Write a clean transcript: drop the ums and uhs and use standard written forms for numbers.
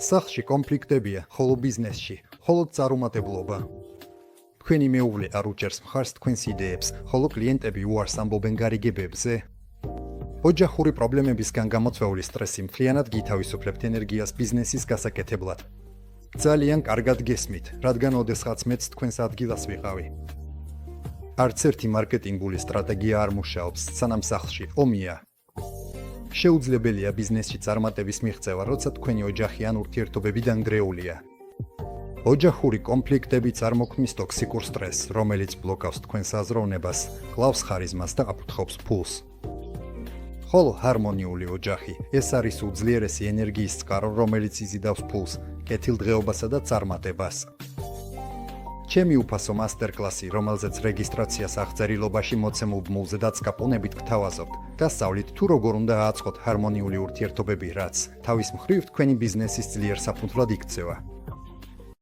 სახლში კონფლიქტებია, ხოლო ბიზნესში მხოლოდ წარუმატებლობა. თქვენი მეუღლე არ უჭერს მხარს თქვენს იდეებს, ხოლო კლიენტები უარს ამბობენ გარიგებებზე. ოჯახური პრობლემებისგან გამოწვეული სტრესი მთლიანად გითავისუფლებთ ენერგიას ბიზნესის გასაკეთებლად. ძალიან კარგად გესმით, რადგან ოდესღაც მეც თქვენს ადგილას ვიყავი. არც ერთი მარკეტინგული სტრატეგია არ მუშაობს, სანამ სახლში ომია. შეუძლებელია ბიზნესში წარმატების მიღწევა, როცა თქვენი ოჯახი ან ურთიერთობები დანგრეულია. ოჯახური კონფლიქტები წარმოქმნის ტოქსიკურ სტრესს, რომელიც ბლოკავს თქვენს აზროვნებას, კლავს ხარიზმას და აფუთხობს ფულს. ხოლო ჰარმონიული ოჯახი ეს არის უძლიერესი ენერგიის წყარო, რომელიც იზიდავს ფულს, კეთილდღეობასა და წარმატებას. ჩემი უფასო მასტერკლასი, რომელზეც რეგისტრაციას აღწერილობაში მოცემულ ბმულზე დაწკაპონებით გთავაზობთ, გასწავლით თუ როგორ უნდა ააწყოთ ჰარმონიული ურთიერთობები, რაც თავის მხრივ თქვენი ბიზნესის ძლიერ საფუძვლად იქცევა.